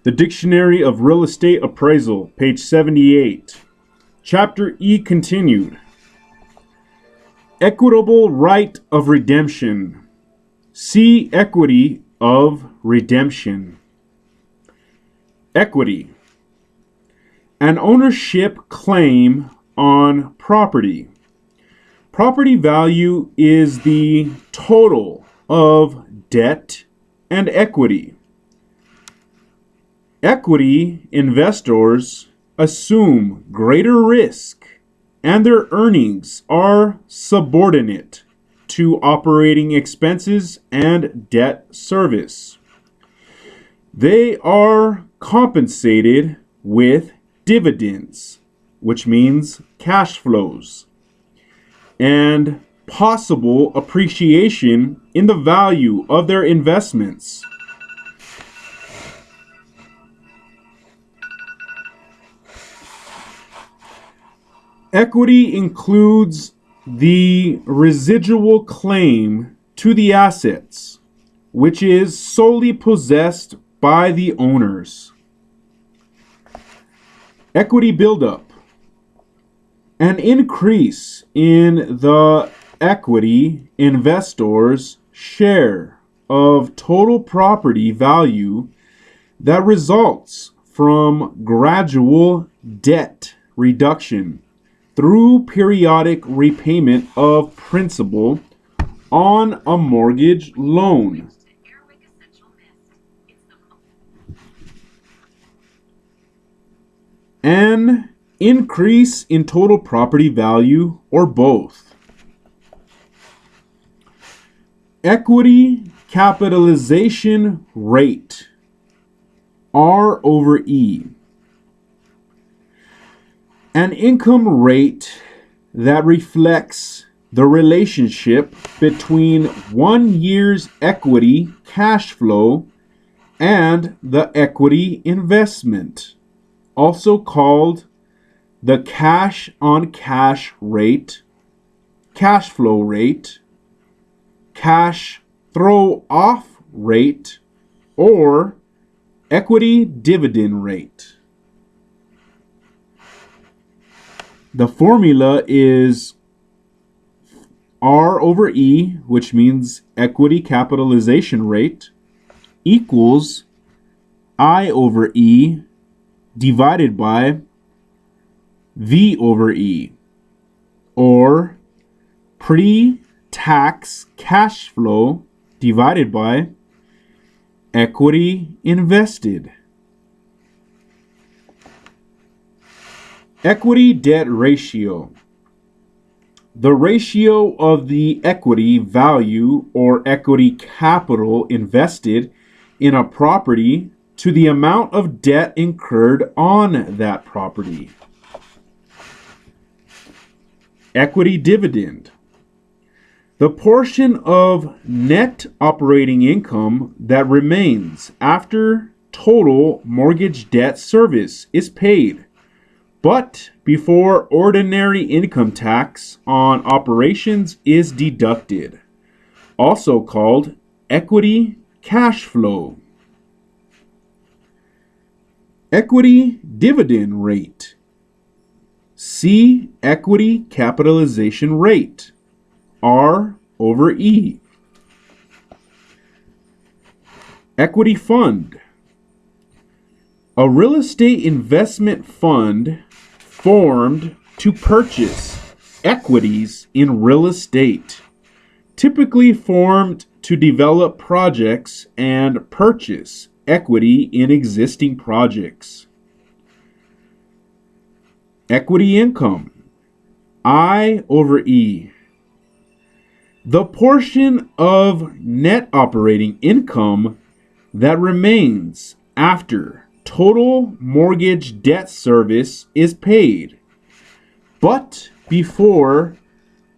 The Dictionary of Real Estate Appraisal, page 78. Chapter E continued. Equitable right of redemption. See equity of redemption. Equity. An ownership claim on property. Property value is the total of debt and equity. Equity investors assume greater risk and their earnings are subordinate to operating expenses and debt service. They are compensated with dividends, which means cash flows, and possible appreciation in the value of their investments. Equity includes the residual claim to the assets, which is solely possessed by the owners. Equity buildup. An increase in the equity investor's share of total property value that results from gradual debt reduction through periodic repayment of principal on a mortgage loan. An increase in total property value or both. Equity capitalization rate, R over E. An income rate that reflects the relationship between 1 year's equity cash flow and the equity investment, also called the cash on cash rate, cash flow rate, cash throw off rate, or equity dividend rate. The formula is R over E, which means equity capitalization rate, equals I over E divided by V over E, or pre-tax cash flow divided by equity invested. Equity debt ratio. The ratio of the equity value or equity capital invested in a property to the amount of debt incurred on that property. Equity dividend. The portion of net operating income that remains after total mortgage debt service is paid, but before ordinary income tax on operations is deducted, also called equity cash flow. Equity dividend rate. See equity capitalization rate, R over E. Equity fund. A real estate investment fund formed to purchase equities in real estate, typically formed to develop projects and purchase equity in existing projects. Equity income, I over E. The portion of net operating income that remains after total mortgage debt service is paid, but before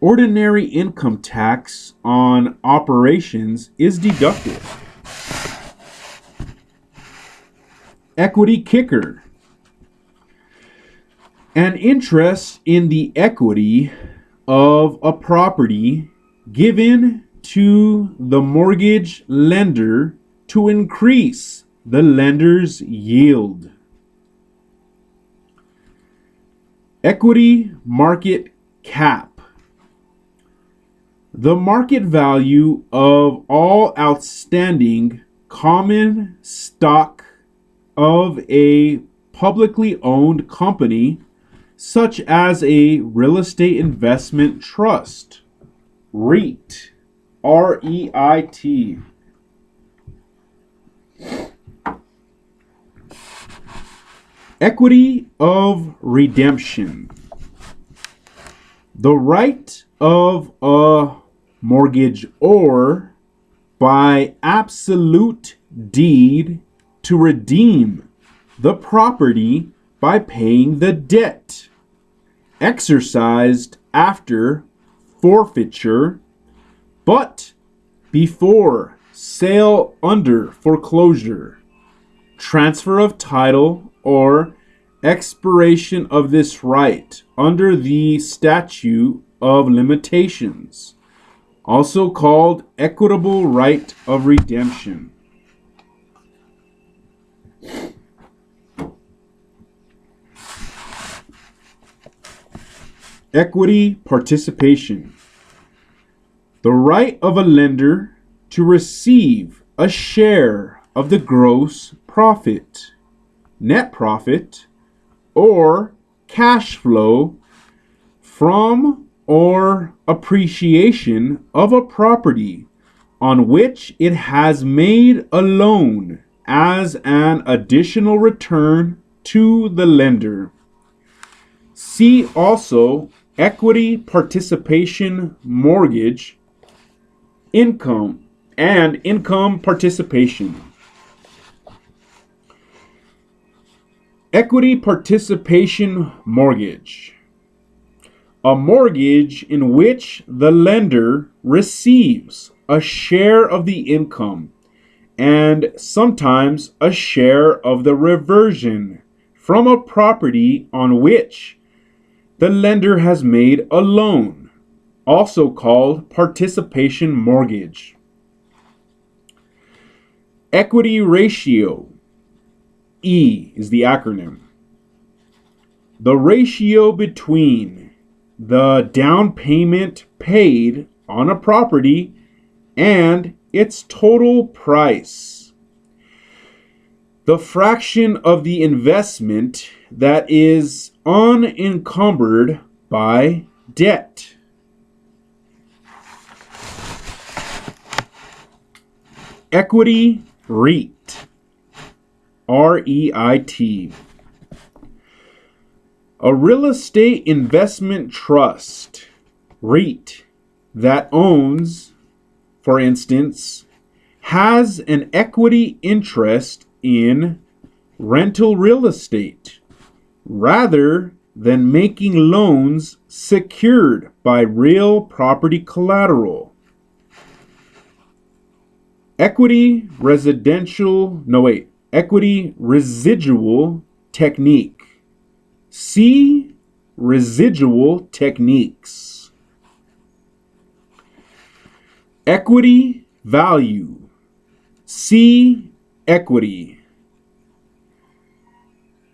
ordinary income tax on operations is deducted. Equity kicker. An interest in the equity of a property given to the mortgage lender to increase the lender's yield. Equity market cap. The market value of all outstanding common stock of a publicly owned company, such as a real estate investment trust, REIT, REIT. Equity of redemption. The right of a mortgagor by absolute deed to redeem the property by paying the debt, exercised after forfeiture, but before sale under foreclosure, transfer of title, or expiration of this right under the statute of limitations, also called equitable right of redemption. Equity participation. The right of a lender to receive a share of the gross profit, net profit, or cash flow from or appreciation of a property on which it has made a loan as an additional return to the lender. See also equity participation mortgage, income, and income participation. Equity participation mortgage. A mortgage in which the lender receives a share of the income and sometimes a share of the reversion from a property on which the lender has made a loan, also called participation mortgage. Equity ratio. E is the acronym. The ratio between the down payment paid on a property and its total price. The fraction of the investment that is unencumbered by debt. Equity REIT, REIT. A real estate investment trust, REIT, that owns, for instance, has an equity interest in rental real estate rather than making loans secured by real property collateral. Equity residual technique. See residual techniques. Equity value. See equity.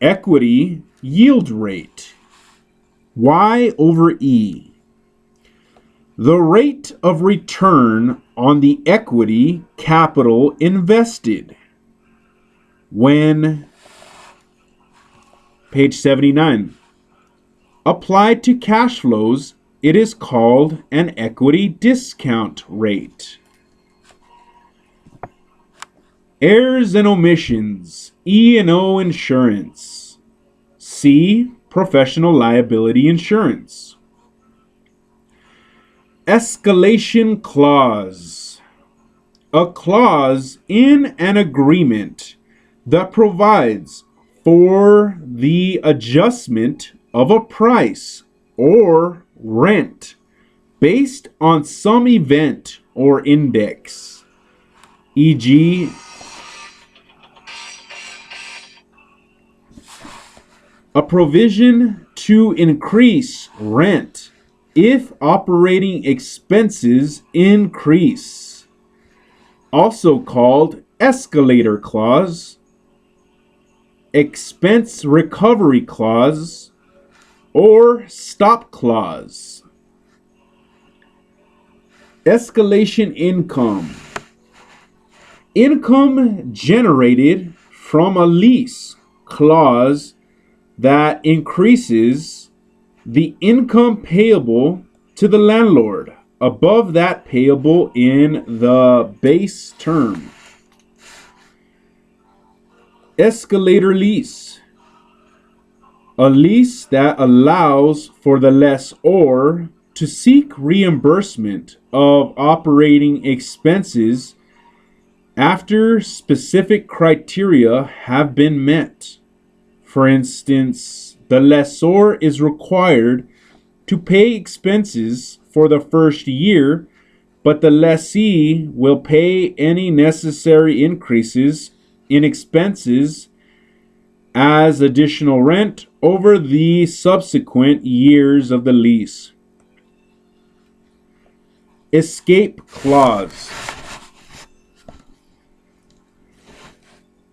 Equity yield rate. Y over E. The rate of return on the equity capital invested. When, page 79, applied to cash flows, it is called an equity discount rate. Errors and omissions, E&O insurance. C, professional liability insurance. Escalation clause. A clause in an agreement that provides for the adjustment of a price or rent based on some event or index, e.g., a provision to increase rent if operating expenses increase, also called escalator clause expense recovery clause, or stop clause. Escalation income. Income generated from a lease clause that increases the income payable to the landlord above that payable in the base term. Escalator lease. A lease that allows for the lessor to seek reimbursement of operating expenses after specific criteria have been met. For instance, the lessor is required to pay expenses for the first year, but the lessee will pay any necessary increases in expenses as additional rent over the subsequent years of the lease. Escape clause.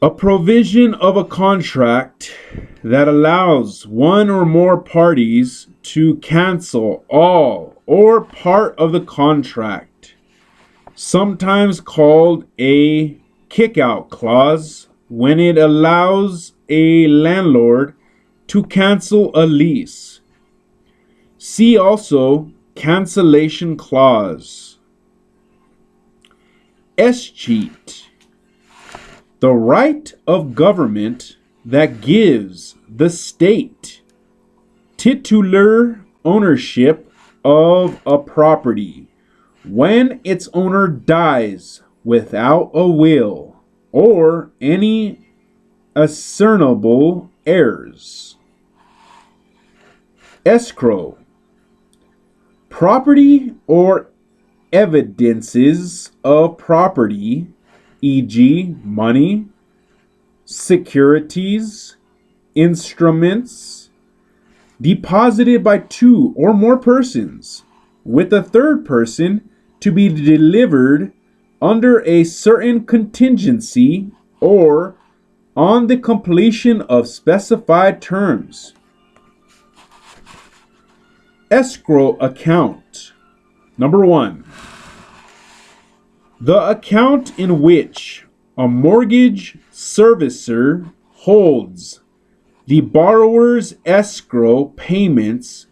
A provision of a contract that allows one or more parties to cancel all or part of the contract, sometimes called a kick-out clause, when it allows a landlord to cancel a lease. See also cancellation clause. Escheat. The right of government that gives the state titular ownership of a property when its owner dies without a will or any ascernible heirs. Escrow. Property or evidences of property, e.g., money, securities, instruments, deposited by two or more persons, with a third person to be delivered under a certain contingency or on the completion of specified terms. Escrow account. Number 1. The account in which a mortgage servicer holds the borrower's escrow payments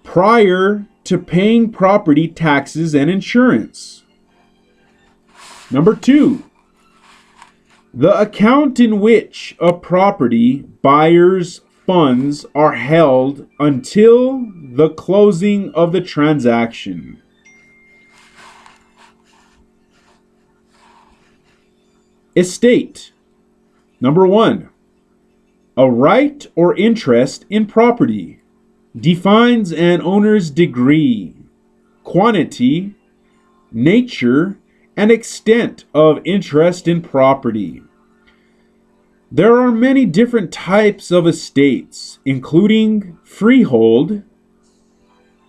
prior to paying property taxes and insurance. Number 2. The account in which a property buyer's funds are held until the closing of the transaction. Estate. Number 1. A right or interest in property. Defines an owner's degree, quantity, nature, and extent of interest in property. There are many different types of estates, including freehold,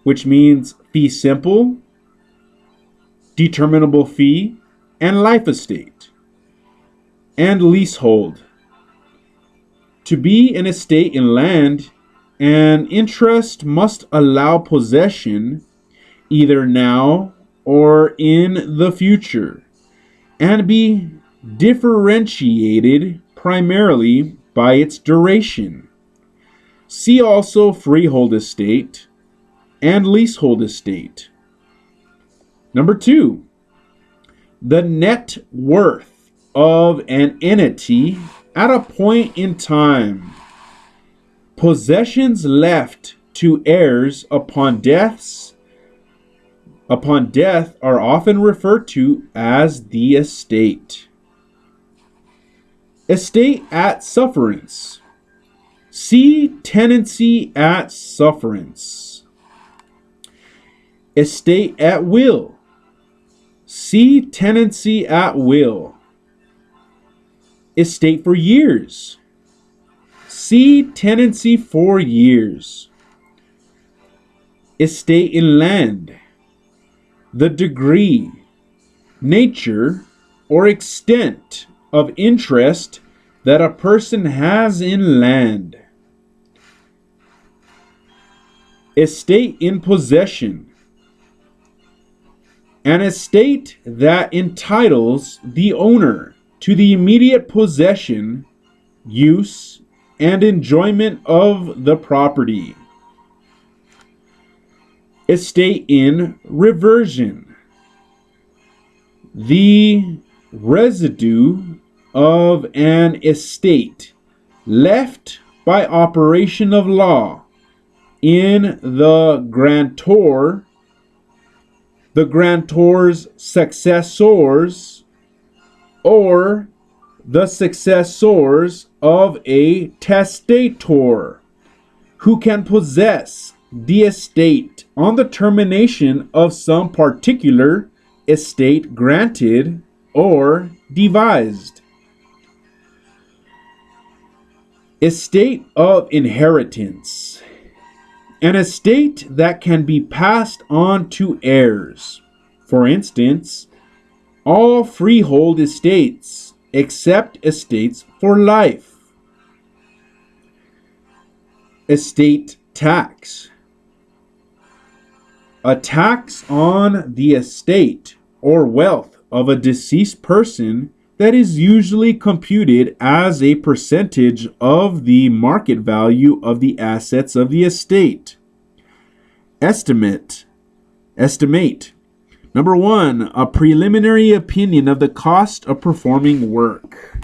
which means fee simple, determinable fee, and life estate, and leasehold. To be an estate in land, an interest must allow possession either now or in the future, and be differentiated primarily by its duration. See also freehold estate and leasehold estate. Number 2, the net worth of an entity at a point in time. Possessions left to heirs upon death are often referred to as the estate. Estate at sufferance. See tenancy at sufferance. Estate at will. See tenancy at will. Estate for years. See tenancy for years. Estate in land. The degree, nature, or extent of interest that a person has in land. Estate in possession. An estate that entitles the owner to the immediate possession, use, and enjoyment of the property. Estate in reversion. The residue of an estate left by operation of law in the grantor, the grantor's successors, or the successors of a testator, who can possess the estate on the termination of some particular estate granted or devised. Estate of inheritance. An estate that can be passed on to heirs. For instance, all freehold estates except estates for life. Estate tax. A tax on the estate or wealth of a deceased person that is usually computed as a percentage of the market value of the assets of the estate. Estimate. Number 1, a preliminary opinion of the cost of performing work.